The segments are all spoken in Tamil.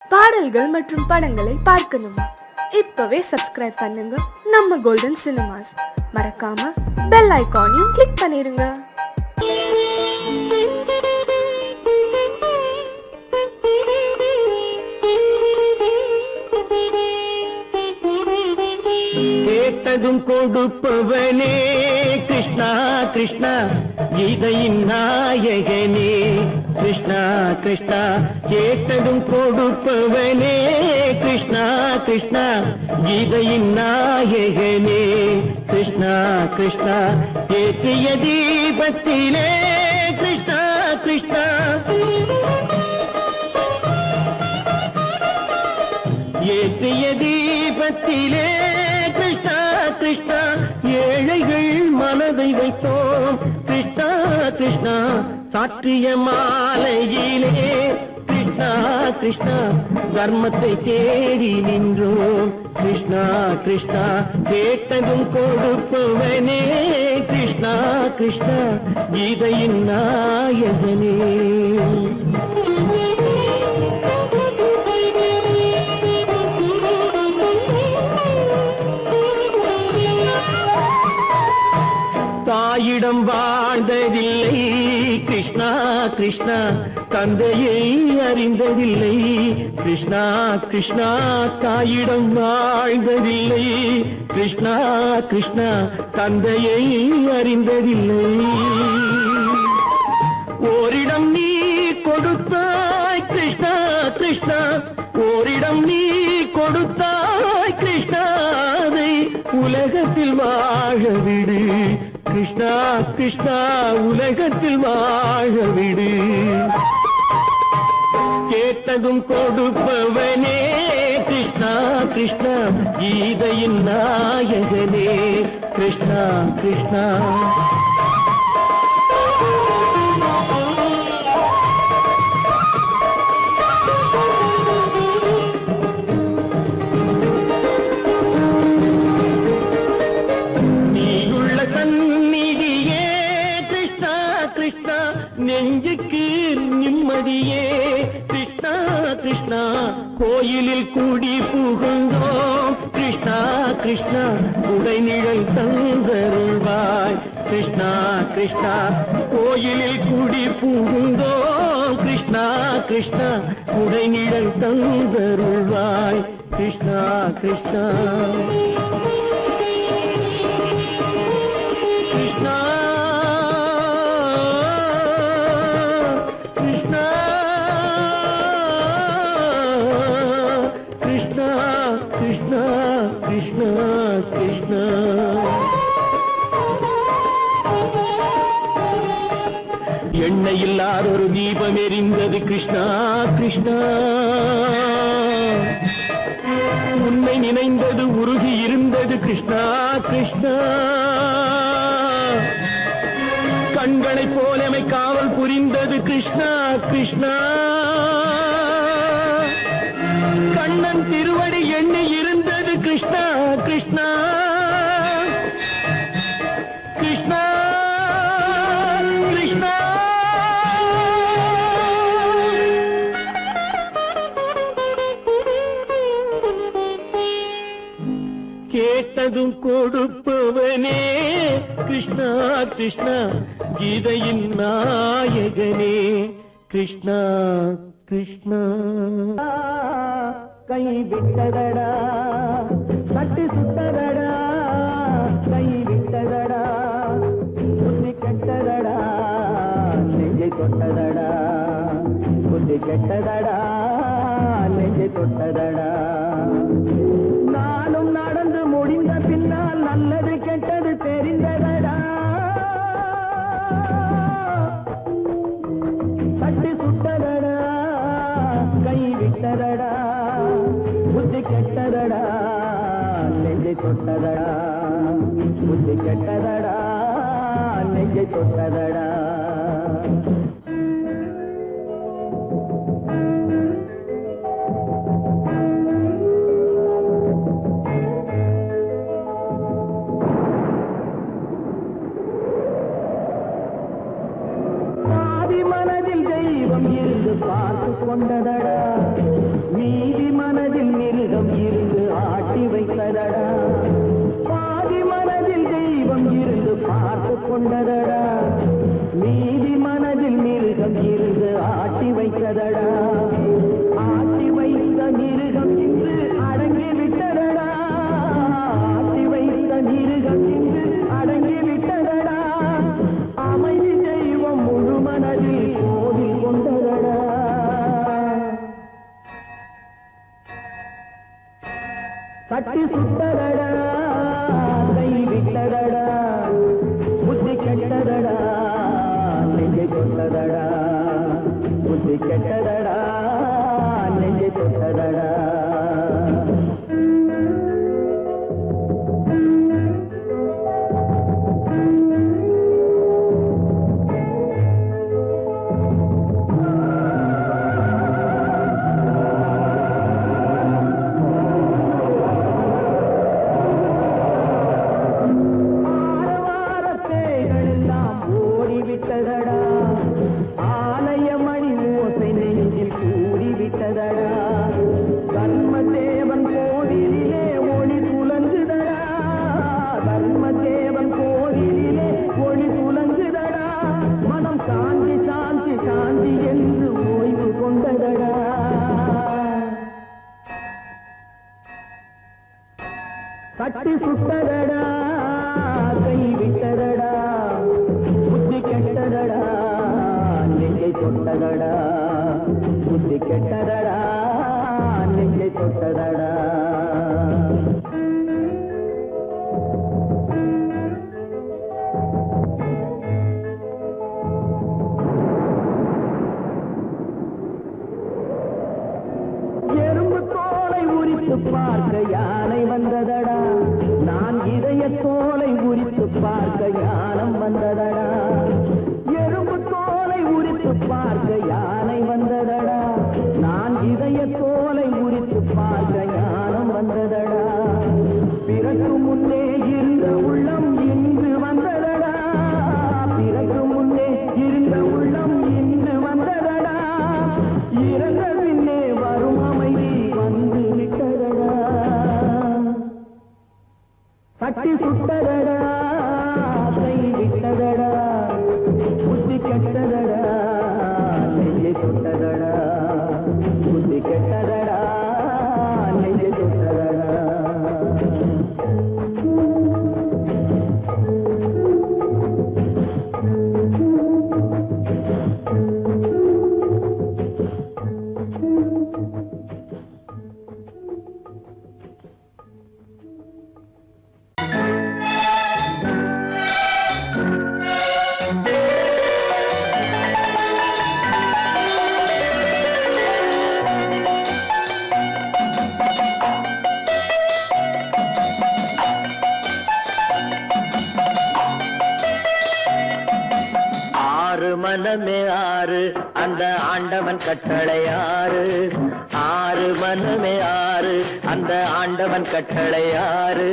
பாடல்கள் மற்றும் படங்களை பார்க்கணுமா? இப்பவே சப்ஸ்கிரைப் பண்ணுங்க நம்ம கோல்டன் சினிமாஸ். மறக்காம பெல் ஐகானையும் கிளிக் பண்ணிருங்க. கேட்டதும் கொடுப்பவனே கிருஷ்ணா கிருஷ்ணா, கீதையின் நாயகனே கிருஷ்ணா கிருஷ்ணா. கேட்டதும் கொடுப்பவனே கிருஷ்ணா கிருஷ்ணா, கீதையின் நாயகனே கிருஷ்ணா கிருஷ்ணா. ஏற்றிய தீபத்திலே கிருஷ்ணா கிருஷ்ணா, ஏற்றிய தீபத்திலே கிருஷ்ணா கிருஷ்ணா. ஏழைகள் மனதை வைத்தோம் கிருஷ்ணா கிருஷ்ணா, சாற்றிய மாலையிலே கிருஷ்ணா கிருஷ்ணா. தர்மத்தை தேடி நின்றோம் கிருஷ்ணா கிருஷ்ணா. கேட்டதும் கொடுப்பவனே கிருஷ்ணா கிருஷ்ணா, கீதையின் நாயகனே. தாயிடம் வாழ்ந்ததில்லை கிருஷ்ணா கிருஷ்ணா, தந்தையை அறிந்ததில்லை கிருஷ்ணா கிருஷ்ணா. தாயிடம் வாழ்ந்ததில்லை கிருஷ்ணா கிருஷ்ணா, தந்தையை அறிந்ததில்லை. ஓரிடம் நீ கொடுத்தாய் கிருஷ்ணா கிருஷ்ணா, ஓரிடம் நீ கொடுத்தாய் கிருஷ்ணா. அதை உலகத்தில் வாழ விடு கிருஷ்ணா கிருஷ்ணா, உலகத்தில் வாழ விடு. கேட்டதும் கொடுப்பவனே கிருஷ்ணா கிருஷ்ணா, கீதையின் நாயகனே கிருஷ்ணா கிருஷ்ணா. நெஞ்சுக்கு நிம்மதியே கிருஷ்ணா கிருஷ்ணா, கோயிலில் கூடி புகுந்தோம் கிருஷ்ணா கிருஷ்ணா. உடைநிழல் தந்தருள்வாய் கிருஷ்ணா கிருஷ்ணா, கோயிலில் கூடி புகுந்தோம் கிருஷ்ணா கிருஷ்ணா. உடைநிழல் தந்தருள்வாய் கிருஷ்ணா கிருஷ்ணா. கிருஷ்ணா கிருஷ்ணா கிருஷ்ணா கிருஷ்ணா. எண்ணெய் இல்லாத ஒரு தீபம் எரிந்தது கிருஷ்ணா கிருஷ்ணா. உன்னை நினைந்தது உருகி இருந்தது கிருஷ்ணா கிருஷ்ணா. கண்களைப் போலமை காவல் புரிந்தது கிருஷ்ணா கிருஷ்ணா. கண்ணன் திருவடி எண்ணி இருந்தது கிருஷ்ணா கிருஷ்ணா கிருஷ்ணா கிருஷ்ணா. கேட்டதும் கொடுப்பவனே கிருஷ்ணா கிருஷ்ணா, கீதையின் நாயகனே கிருஷ்ணா கிருஷ்ணா. கை விட்டதடா கட்டி சுட்டதடா, கை விட்டதடா புத்தி கெட்டதடா, நெஞ்சை தொட்டதடா புத்தி கெட்டதடா, நெஞ்சை தொட்டதடா. நானும் நடந்து முடிந்த பின்னால் நல்லது கெட்டது தெரிந்ததடா. கட்டி சுட்டதடா, கை விட்டதடா, புத்தி கெட்டதடா, நெஞ்சை தொட்டதடா புத்தி கெட்டதடா, நெஞ்சை தொட்டதடா. மனதில் தெய்வம் இருந்து பார்த்து கொண்டதடா, நீ தட்டி சுட்டதடா கை விட்டதடா புத்தி கெட்டதடா நெஞ்சை தொட்டதடா புத்தி கெட்டதடா நெஞ்சை தொட்டதடா தட்டி சுட்டதடா கை விட்டதடா புத்தி கெட்டதடா நெஞ்சை தொட்டதடா புத்தி கெட்டதடா நெஞ்சை தொட்டதடா எறும்பு தோலை உரித்து பார்க்க யானை வந்ததடா நான் இதய தோலை உரித்து பார்க்க ஞானம் வந்ததடா எறும்பு தோலை உரித்து பார்க்க யானை வந்ததடா நான் இதய தோலை உரித்து பார்க்க ஞானம் வந்ததடா பிறகு முன்னே இருந்த உள்ளம் இன்று வந்ததடா பிறகு முன்னே இருந்த உள்ளம் இன்று வந்ததடா இறந்த பின்னே வரும் அமைதி வந்து விட்டதடா தட்டி சுட்டதடா கை விட்டதடா புத்தி கெட்டதடா நெஞ்சை தொட்டதடா புத்தி கெட்டதடா நெஞ்சை தொட்டதடா மனமே ஆறு அந்த ஆண்டவன் கட்டளை ஆறு ஆறு மனமே ஆறு அந்த ஆண்டவன் கட்டளை ஆறு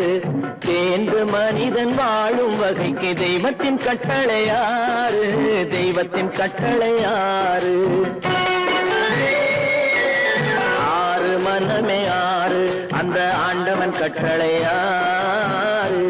தேர்ந்து மனிதன் வாழும் வகைக்கு தெய்வத்தின் கட்டளை ஆறு தெய்வத்தின் கட்டளை ஆறு ஆறு மனமே ஆறு அந்த ஆண்டவன் கட்டளை ஆறு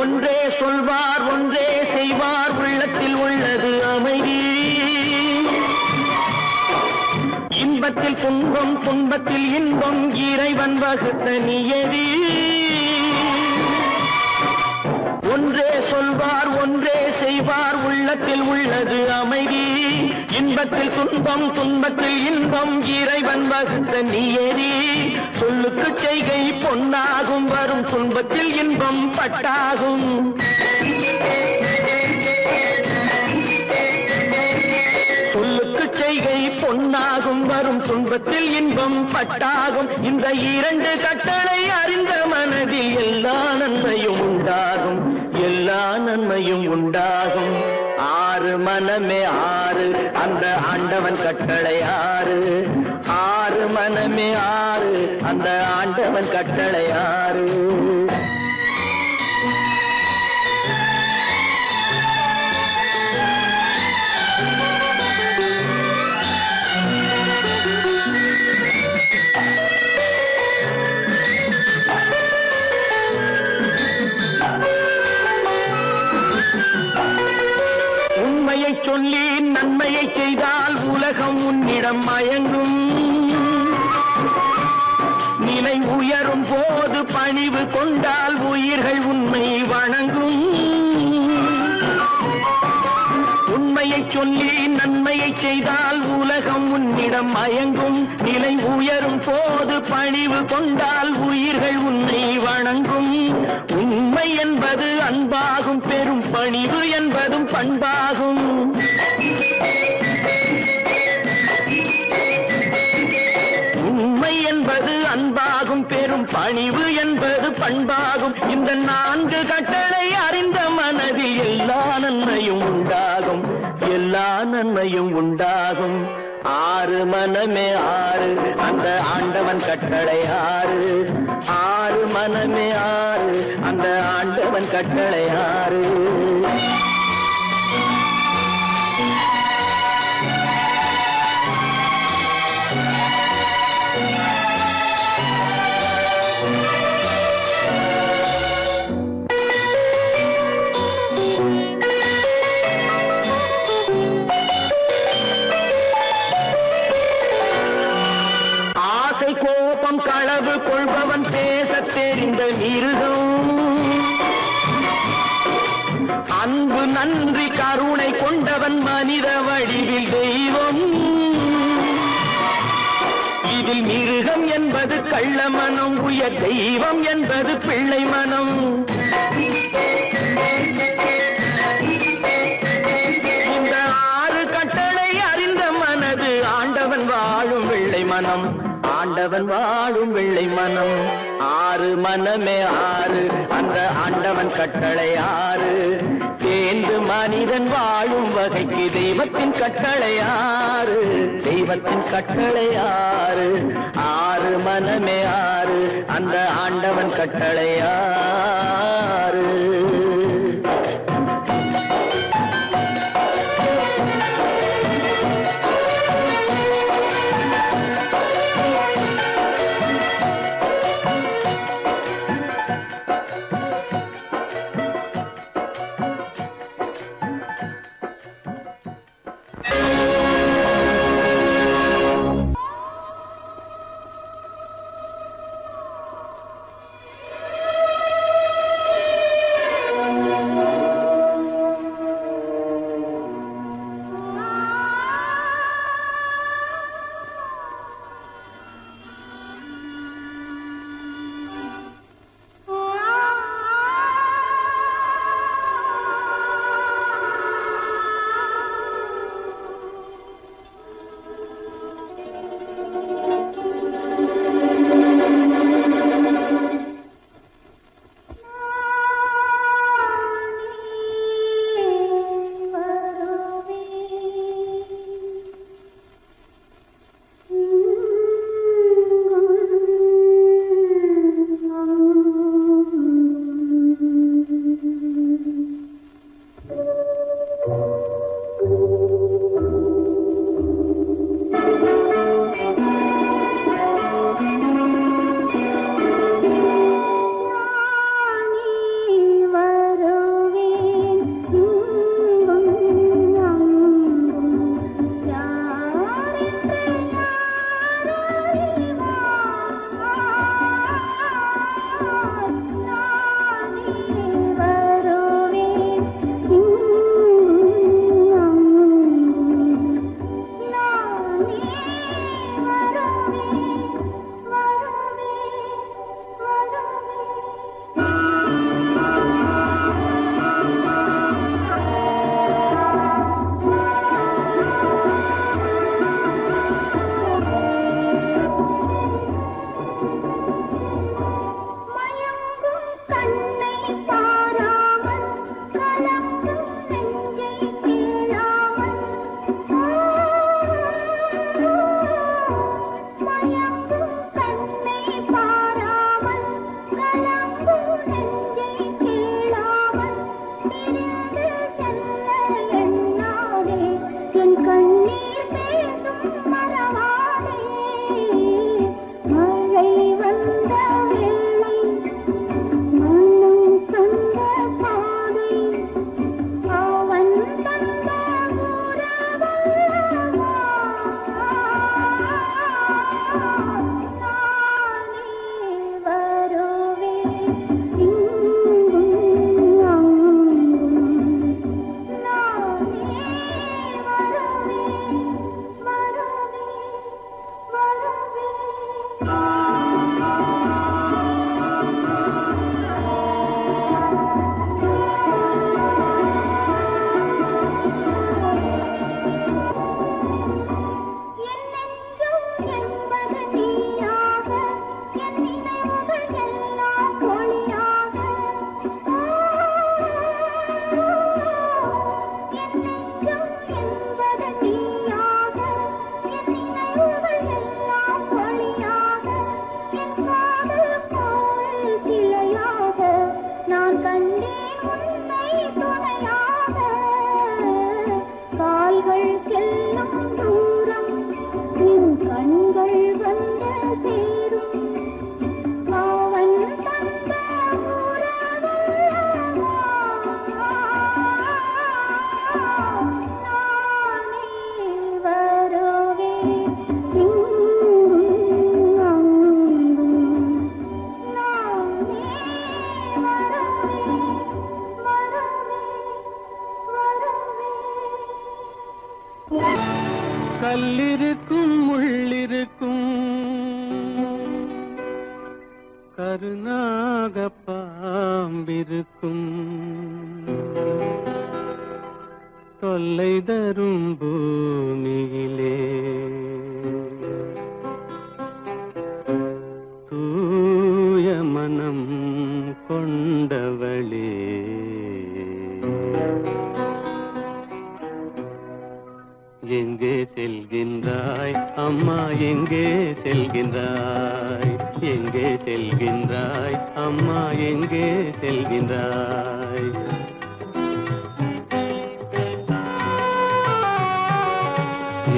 ஒன்றே சொல்வார் ஒன்றே செய்வார் உள்ளத்தில் உள்ளது அமைதி இன்பத்தில் துன்பம் துன்பத்தில் இன்பம் இறைவன் வகுத்த நியதி ஒன்றே சொல்வார் ஒன்றே செய்வார் உள்ளத்தில் உள்ளது அமைதி இன்பத்தில் துன்பம் துன்பத்தில் இன்பம் இறைவன் வகுத்த நியதி சொல்லுக்கு செய்கை பொன்னாகும் வரும் துன்பத்தில் இன்பம் பட்டாகும் சொல்லுக்கு செய்கை பொன்னாகும் வரும் துன்பத்தில் இன்பம் பட்டாகும் இந்த இரண்டு கட்டளை அறிந்த மனதில் எல்லா நன்மையும் உண்டாகும் எல்லா நன்மையும் உண்டாகும் ஆறு மனமே ஆறு அந்த ஆண்டவன் கட்டளை ஆறு ஆறு மனமே ஆறு அந்த ஆண்டவன் கட்டளை ஆறு உண்மையை உண்மையை சொல்லி நன்மையை செய்தால் உலகம் உன்னிடம் மயங்கும். நிலை உயரும் போது பணிவு கொண்டால் உயிர்கள் உன்னை வணங்கும். உண்மையை சொல்லி நன்மையை செய்தால் உலகம் உன்னிடம் மயங்கும். நிலை உயரும் போது பணிவு கொண்டால் உயிர்கள் உன்னை வணங்கும். உண்மை என்பது அன்பாகும், பெரும் பணிவு என்பதும் பண்பாகும். உண்மை என்பது அன்பாகும், பெரும் பணிவு என்பது பண்பாகும். இந்த 4 கட்டளை அறிந்த மனதில் எல்லா நன்மையும் உண்டாகும், எல்லா நன்மையும் உண்டாகும். 6 மனமே 6 அந்த ஆண்டவன் கட்டளை 6. 6 மனமே 6 அந்த ஆண்டவன் கட்டளை 6. கோபம் களவு கொள்பவன் பேசத் தெரிந்த மிருகம். அன்பு நன்றி கருணை கொண்டவன் மனித வடிவில் தெய்வம். இதில் மிருகம் என்பது கள்ள மனம், உயர் தெய்வம் என்பது பிள்ளை மனம். இந்த 6 கட்டளை அறிந்த மனது ஆண்டவன் வாழும் வெள்ளை மனம், ஆண்டவன் வாழும் வெள்ளை மனம். 6 மனமே 6 அந்த ஆண்டவன் கட்டளை 6. தேர்ந்து மனிதன் வாழும் வகைக்கு தெய்வத்தின் கட்டளை 6, தெய்வத்தின் கட்டளை 6. 6 மனமே 6 அந்த ஆண்டவன் கட்டளை 6. கல்லிருக்கும் முள்ளிருக்கும் கருநாக பாம்பிருக்கும் தொல்லை தரும் பூமியிலே தூய மனம் கொண்டவளே எங்கே செல்கின்றாய் அம்மா எங்கே செல்கின்றாய் எங்கே செல்கின்றாய் அம்மா எங்கே செல்கின்றாய்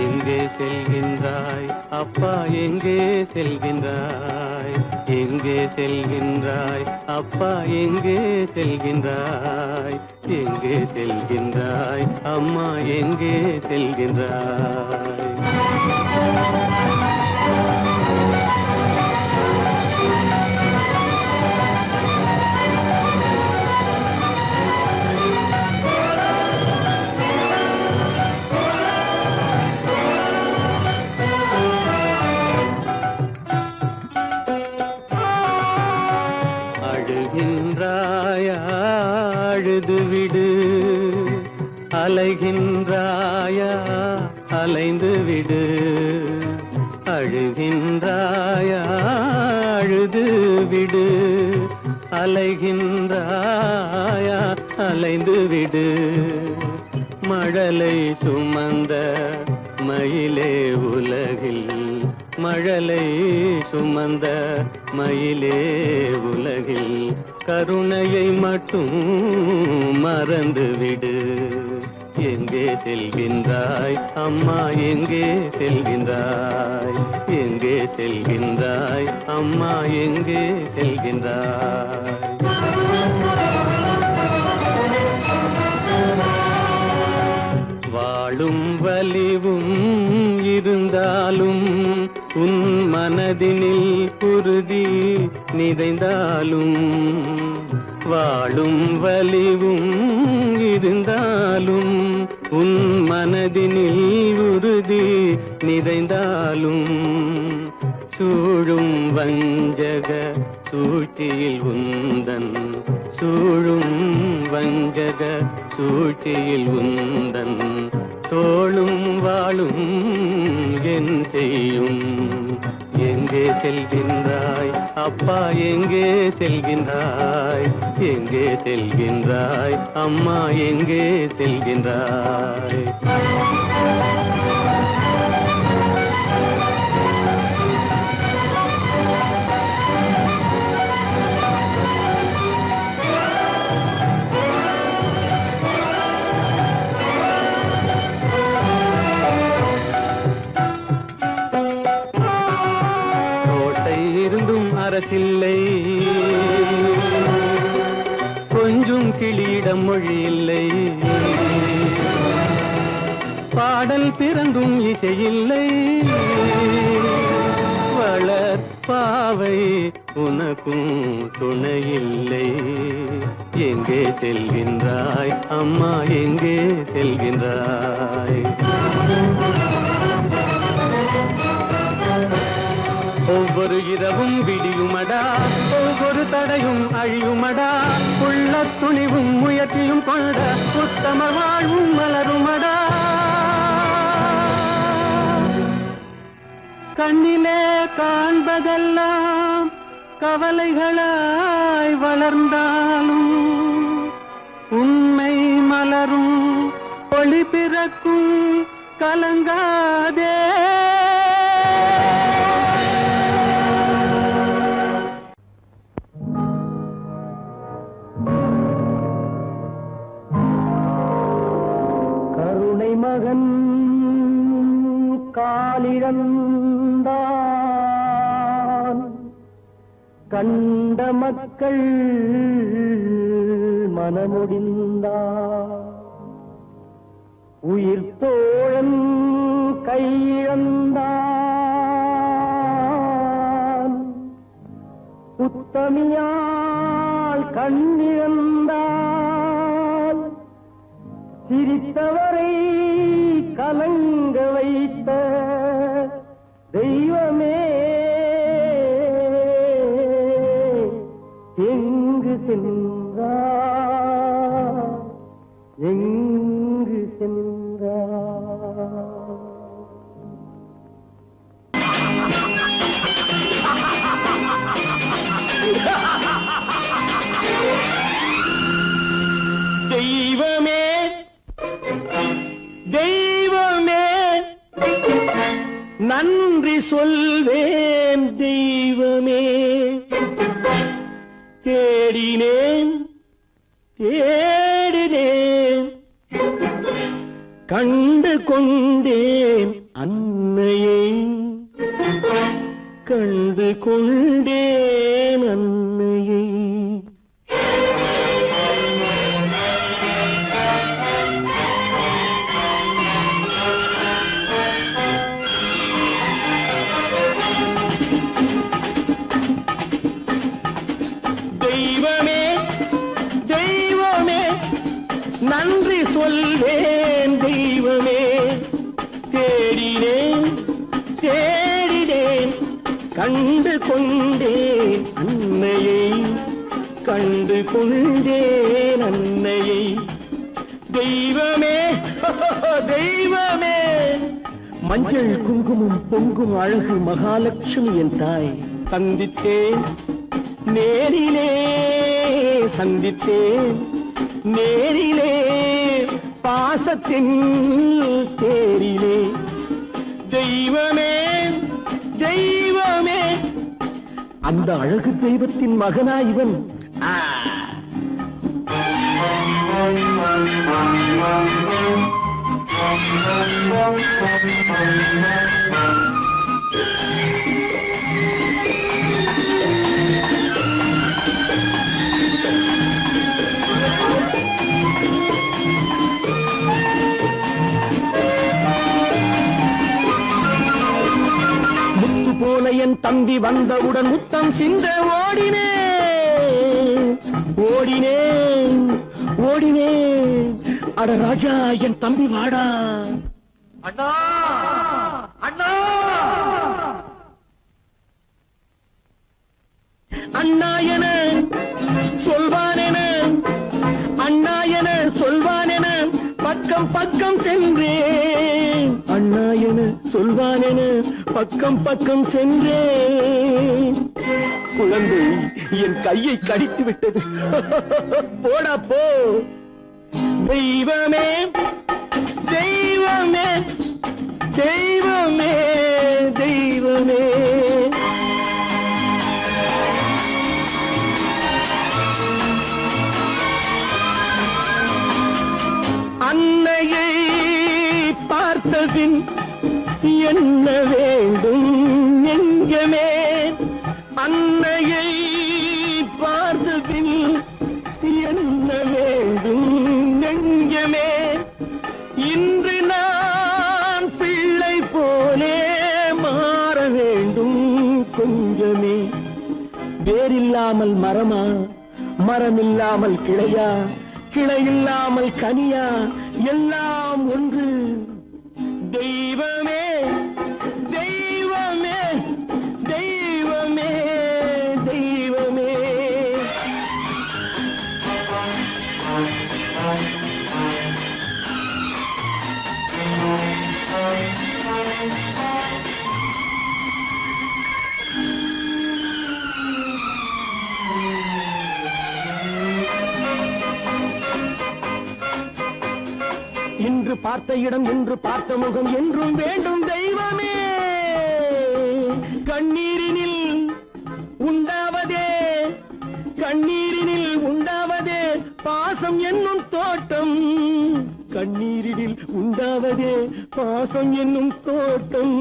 எங்கே செல்கின்றாய் அப்பா எங்கே செல்கின்றாய் எங்கே செல்கின்றாய் அப்பா எங்கே செல்கின்றாய் எங்கே செல்கின்றாய் அம்மா எங்கே செல்கின்றாய் அழுகின்றாயா அழுது விடு அலைகின்றாயா அலைந்து விடு அழுகின்றாயா அழுது விடு அலைகின்றாயா அலைந்து விடு மழலை சுமந்த மயிலே உலகில் மழலை சுமந்த மயிலே உலகில் கருணையை மட்டும் மறந்துவிடு எங்கே செல்கின்றாய் அம்மா எங்கே செல்கின்றாய் எங்கே செல்கின்றாய் அம்மா எங்கே செல்கின்றாய் வாழும் வலிவும் இருந்தாலும் உன் மனதினில் உறுதி நிறைந்தாலும் வாழும் வலிவும் இருந்தாலும் உன் மனதினில் உறுதி நிறைந்தாலும் சூழும் வஞ்சக சூழ்ச்சியில் உந்தன் சூழும் வஞ்சக சூழ்ச்சியில் உந்தன் தோளும் வாழும் என் செய்யும் எங்கே செல்கின்றாய் அப்பா எங்கே செல்கின்றாய் எங்கே செல்கின்றாய் அம்மா எங்கே செல்கின்றாய் அரசில்லை கொஞ்சம் கிளியிடம் மொழி இல்லை பாடல் பிறந்தும் இசையில்லை வளர் பாவை உனக்கும் துணையில்லை எங்கே செல்கின்றாய் அம்மா எங்கே செல்கின்றாய் ஒவ்வொரு இரவும் விடியுமடா ஒவ்வொரு தடையும் அழியுமடா உள்ள துணிவும் முயற்சியும் கொண்ட உத்தம வாழ்வும் மலருமடா கண்ணிலே காண்பதெல்லாம் கவலைகளாய் வளர்ந்தாலும் உண்மை மலரும் ஒளி பிறக்கும் கலங்காதே மகன் காலிழந்தான் கண்ட மக்கள் மனமுடிந்தான் உயிர் தோழன் கையிழந்தான் உத்தமியால் கண்ணிழந்தான் சிரித்தவரை கலங்க வைத்த தெய்வமே எங்கு சென்றார் எங்கு சென்றார் தெய்வமே தெய்வமே நன்றி சொல்வேன் தெய்வமே தேடினேன் தேடினேன் கண்டு கொண்டேன் அன்னையை கண்டு கொண்டேன் அன்னையை தெய்வமே தெய்வமே நன்றி சொல்வேன் தெய்வமே தேடினேன் தேடினேன் கண்டு கொண்டேன் அன்னையை கண்டு கொண்டேன் அன்னையை தெய்வமே தெய்வமே மஞ்சள் குங்குமம் பொங்கும் அழகு மகாலட்சுமி என் தாய் சந்தித்தேன் நேரிலே சந்தித்தேன் நேரிலே பாசத்தின் தேரிலே தெய்வமே தெய்வமே அந்த அழகு தெய்வத்தின் மகனா இவன் முத்து போல என் தம்பி வந்தவுடன் முத்தம் சிந்த ஓடினேன் ஓடினேன் ஓடினேன் அட ராஜா என் தம்பி வாடா அண்ணா அண்ணா அண்ணா என சொல்வானென அண்ணா என சொல்வானென பக்கம் பக்கம் சென்றேன் அண்ணா என சொல்வானென பக்கம் பக்கம் சென்றேன் குழந்தை என் கையை கடித்து விட்டது போடா போ தெய்வமே தெய்வமே தெய்வமே தெய்வமே அன்னையை பார்த்தபின் என்ன வேண்டும் நெஞ்சமே அன்னையை பார்த்தபின் என்ன வேண்டும் நெஞ்சமே இன்று நான் பிள்ளை போலே மாற வேண்டும் கொஞ்சமே வேரில்லாமல் மரமா மரமில்லாமல் கிளையா கிளையில்லாமல் கனியா எல்லாம் ஒன்று தெய்வமே தெய்வமே தெய்வமே தெய்வமே இன்று பார்த்த இடம் என்று பார்த்த முகம் என்றும் வேண்டும் தெய்வமே கண்ணீரினில் உண்டாவதே கண்ணீரினில் உண்டாவதே பாசம் என்னும் தோட்டம் கண்ணீரினில் உண்டாவதே பாசம் என்னும் தோட்டம்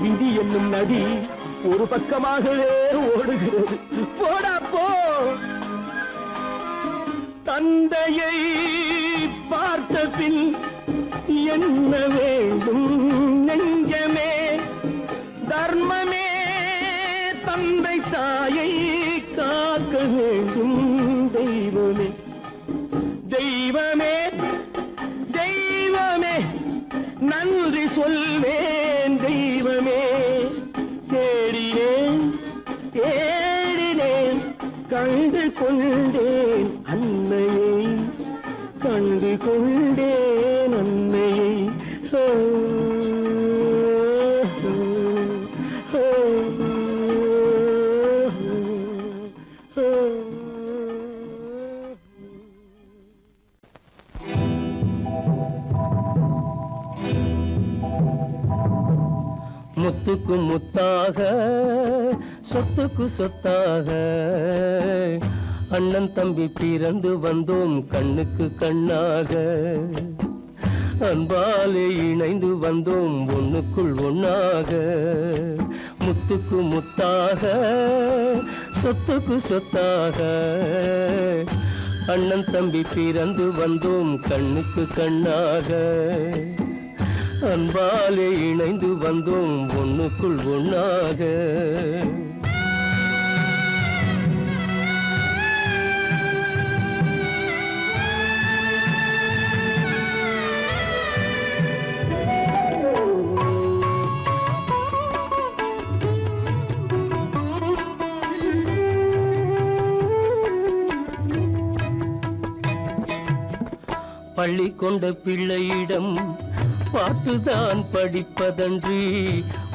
விதி என்னும் நதி ஒரு பக்கமாகவே ஓடுகிறது போடா போ தந்தையை பார்த்த பின் என்ன வேண்டும் நெஞ்சமே தர்மமே தந்தை தாயை காக்க வேண்டும் தெய்வமே தெய்வமே கண்டு கொண்டே நன்மையை முத்துக்கு முத்தாக சொத்துக்கு சொத்தாக அண்ணன் தம்பி பிறந்து வந்தோம் கண்ணுக்கு கண்ணாக அன்பாலே இணைந்து வந்தோம் ஒண்ணுக்குள் ஒண்ணாக முத்துக்கு முத்தாக சொத்துக்கு சொத்தாக அண்ணன் தம்பி பிறந்து வந்தோம் கண்ணுக்கு கண்ணாக அன்பாலே இணைந்து வந்தோம் ஒண்ணுக்குள் ஒண்ணாக பள்ளி கொண்ட பிள்ளையிடம் பாட்டுதான் படிப்பதன்றி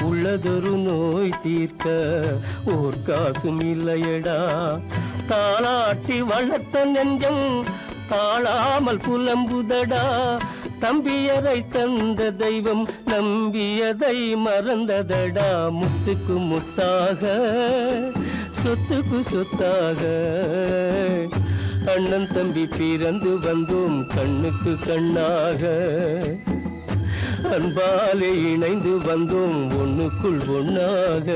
உள்ளதொரு நோய் தீர்க்க ஓர் காசும் இல்லையடா தாளாட்டி வளர்த்த நெஞ்சம் தாழாமல் புலம்புதடா தம்பியரை தந்த தெய்வம் நம்பியதை மறந்ததடா முத்துக்கு முத்தாக சொத்துக்கு சொத்தாக அண்ணன் தம்பி பிறந்து வந்தோம் கண்ணுக்கு கண்ணாக அன்பாலே இணைந்து வந்தோம் ஒண்ணுக்குள் ஒண்ணாக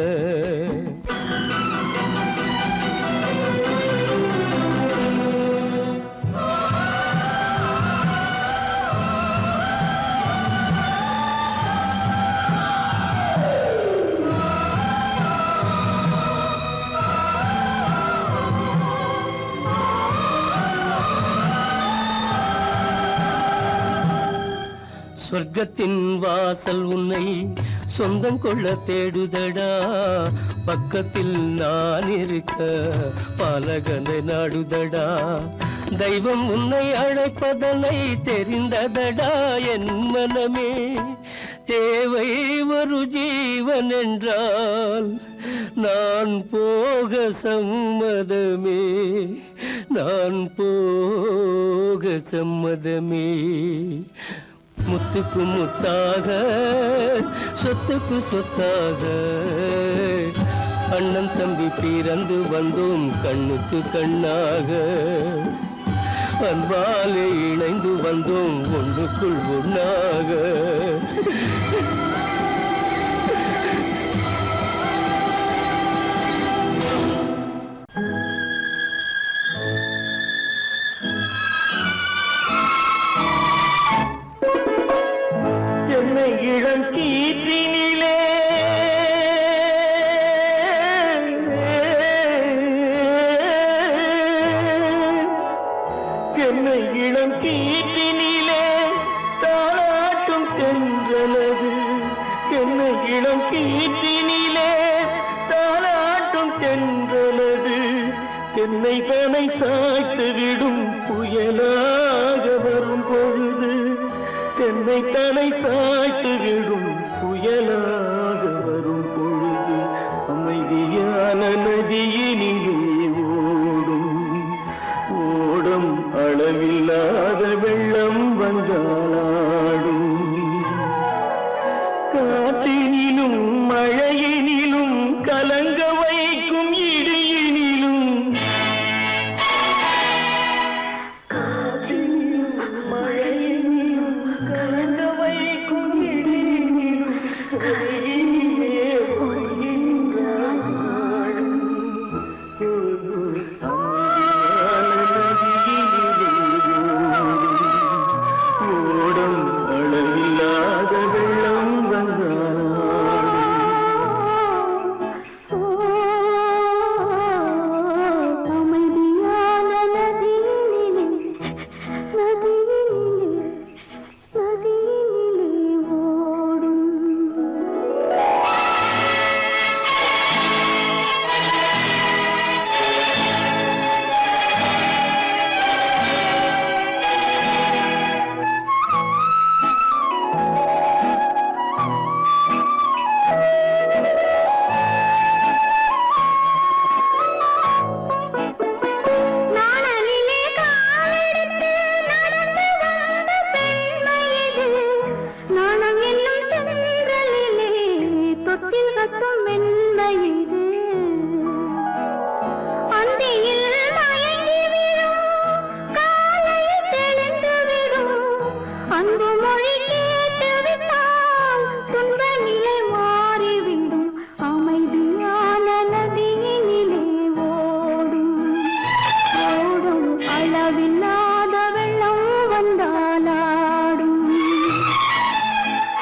சொர்க்கத்தின் வாசல் உன்னை சொந்தம் கொள்ள தேடுதடா பக்கத்தில் நான் இருக்க பாலகனை நாடுதடா தெய்வம் உன்னை அழைப்பதனை தெரிந்ததடா என் மனமே தேவை ஒரு ஜீவன் என்றால் நான் போக சம்மதமே நான் போக சம்மதமே முத்துக்கு முத்தாக சொத்துக்கு சொத்தாக அண்ணன் தம்பி பிறந்து வந்தோம் கண்ணுக்கு கண்ணாக அன்பாலே இணைந்து வந்தோம் ஒன்றுக்குள் ஒண்ணாக இளம் கீற்றினிலே என்னை இளம் கீற்றினிலே தாளாட்டும் தென்றலது என்னை இளம் கீற்றினிலே தாளாட்டும் தென்றலது என்னை தனை சாய்த்து விடும் புயலாக வரும் பொழுது என்னை தலை சாய்த்து விடும் புயலாக வரும் பொழுது அமைதியான நதியினிலே ஓடும் ஓடும் அளவில்லாத வெள்ளம் வந்தாடும் காற்றினிலும் மழையினிலும் கலங்க வைக்கும் இடியினிலும் அன்பு மொழி கேட்டு விட்டால் துன்ப நிலை மாறிவிடும் அமைதியான நதியினிலே ஓடும் ஓடும் அளவில்லாத வெள்ளம் வந்தாலாடும்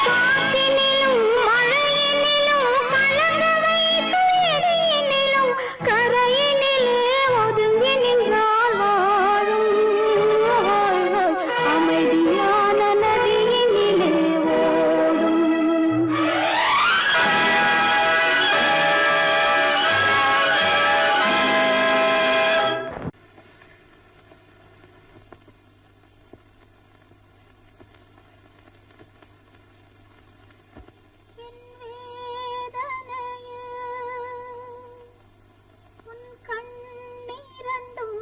காற்றினிலும் மழையினிலும் கலங்க வைத்து இடியினிலும் கரையினிலே ஒதுங்கி நின்றால் வாழும் அமைதியான நதியினிலே ஓடும் என் வேதனையே உன் கண்ணீரண்டும்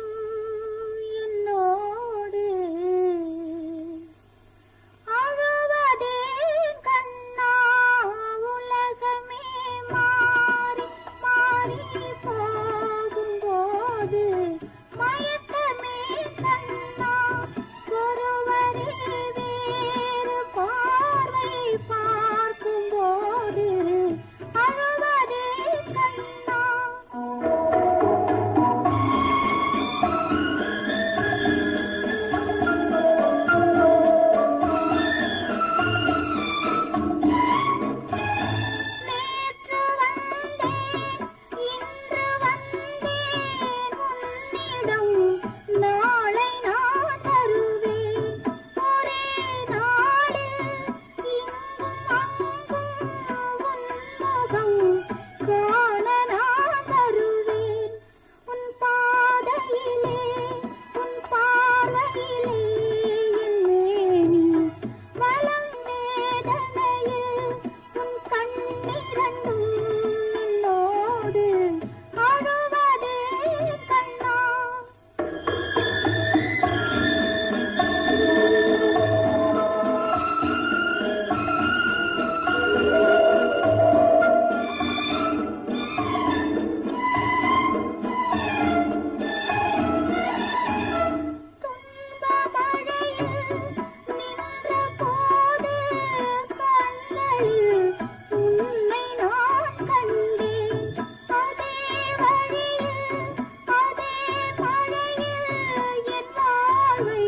என்னோடு அழுவதே கண்ணா உலகமே மாறி மாறி போகும்போது மயக்கமே கண்ணா ஒருவரே வேறு பார்வை பார்க்கும்போது அழுவதே கண்ணா நேற்று வந்தேன் இன்று வந்தேன் உன்னிடம் நாளை நான் தருவேன் ஒரே நாளில் இங்கும் அங்கும் உன்முகம் காண நான் தருவேன் உன் பாதையிலே உன் பார்வையிலே என் மேனி வலம் வேதனையில் உன் கண்ணீரண்டும் என்னோடு அழுவதே கண்ணா துன்ப மழையில் நின்ற போது கண்களில் உன்னை நான் கண்டேன் அதே வழியில் அதே மழையில் என் வாழ்வை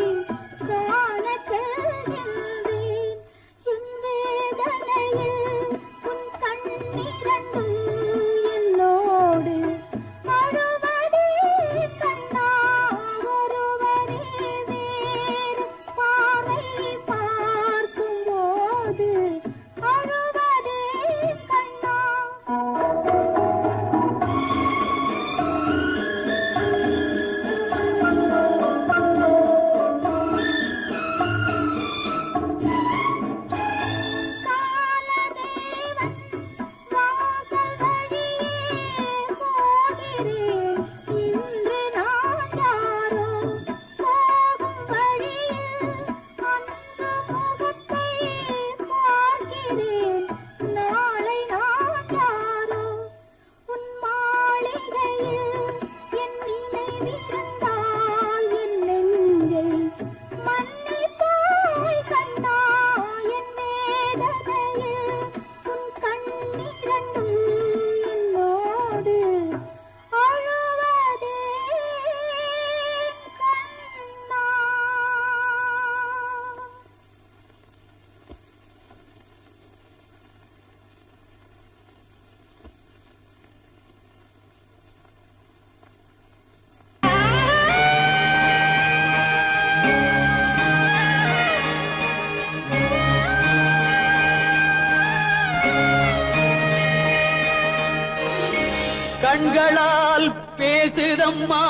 காணச் செல்கின்றேன் என் வேதனையில் உன் கண்ணீரண்டும் என்னோடு அழுவதே கண்ணா ஒருவரே வேறு பார்வை பார்க்கும்போது அழுவதே கண்ணா காலதேவன் வாசல் வழியே போகிறேன் இன்று நான் யாரோ போகும் வழியில் அன்பு முகத்தை பார்க்கிறேன் நாளை நான் யாரோ உன் மாளிகையில் என் நினைவிருந்தால் என் நெஞ்சை மன்னிப்பாய் கண்ணா என் வேதனையில் உன் கண்ணீரண்டும் என்னோடு அழுவதே கண்ணா கண்களால் பேசுதம்மா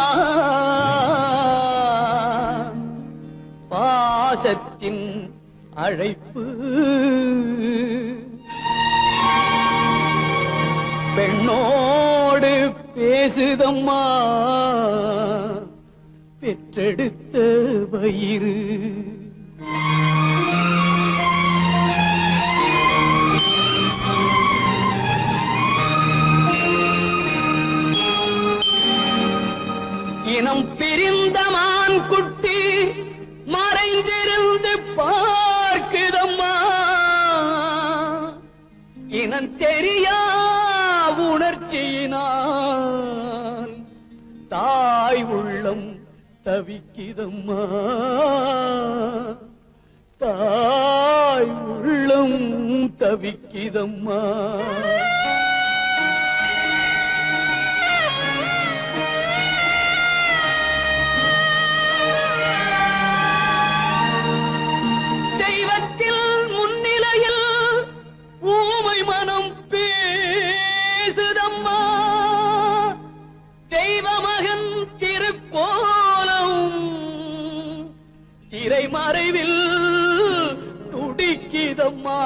பாசத்தின் அழைப்பு பெண்ணோடு பேசுதம்மா பெற்றெடுத்த வயிறு இனம் பிரிந்த மான் குட்டி மறைந்திருந்து பார்க்கிறதே தெரியா உணர்ச்சியினால் தாய் உள்ளம் தவிக்கிதம்மா, தாய் உள்ளம் தவிக்கிதம்மா. தெய்வத்தில் முன்னிலையில் ஊமை மனம் பேசுதம்மா, தெய்வமகன் திருக்கோலம் திரைமறைவில் துடிக்கிதம்மா,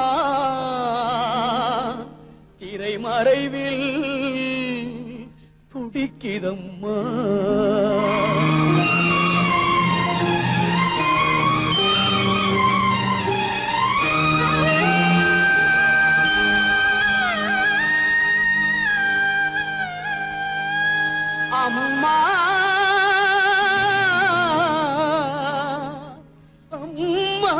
திரைமறைவில் துடிக்கிதம்மா. அம்மா அம்மா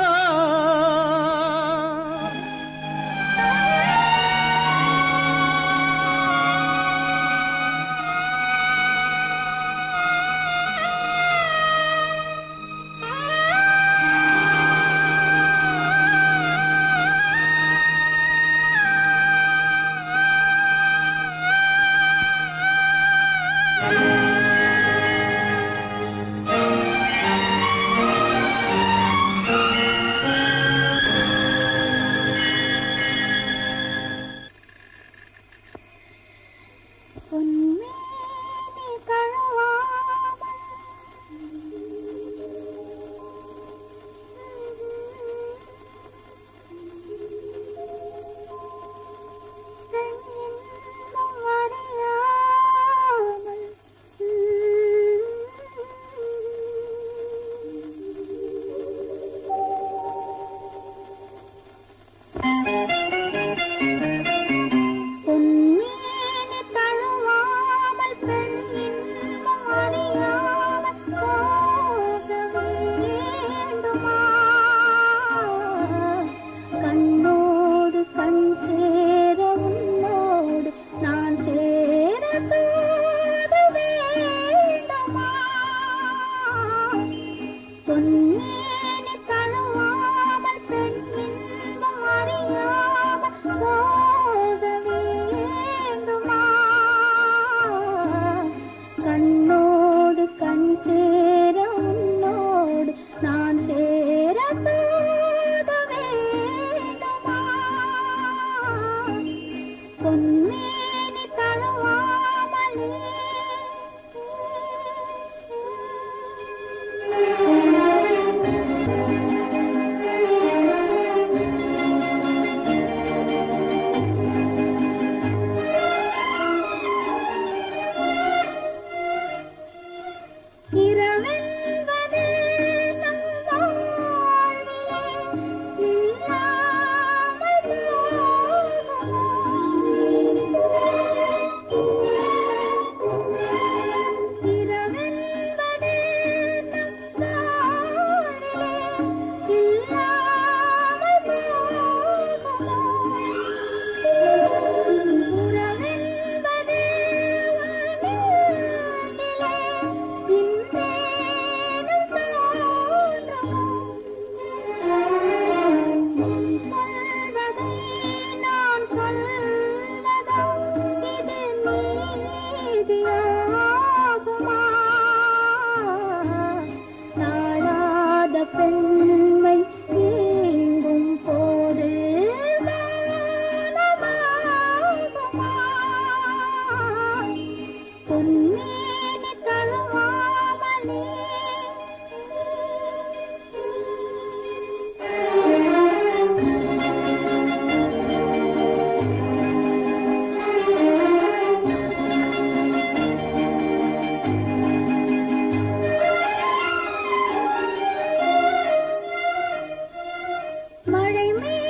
பொன்மேனி தழுவாமல் பெண்ணின்பம் அறியாமல் பொன்மேனி தழுவாமல் பெண்ணின்பம் அறியாமல் போக வேண்டுமா, கண்ணோடு கண் சேர உன்னோடு நான் சேர தோட வேண்டுமா, பொன்மேனி தழுவாமல் பெண்ணின்பம் அறியாமல் போக வேண்டுமா, கண்ணோடு கண் சேர உன்னோடு நான் சேர தோட வேண்டுமா, பொன்மேனி தழுவாமலே. இரவென்பது நம் வாழ்விலே இல்லாமல் போகுமோ, இரவென்பது நம் வாழ்விலே இல்லாமல் போகுமோ, உறவென்பது வாழ்விலே இன்பேனும் தோன்றுமோ, நீ சொல்வதை நான் சொல்வதோ இது நீதியாகுமா, தாழாத பெண்மை நீங்கும் போது மானமாகுமா, பொன்மேனி தழுவாமலே. மழை மேல்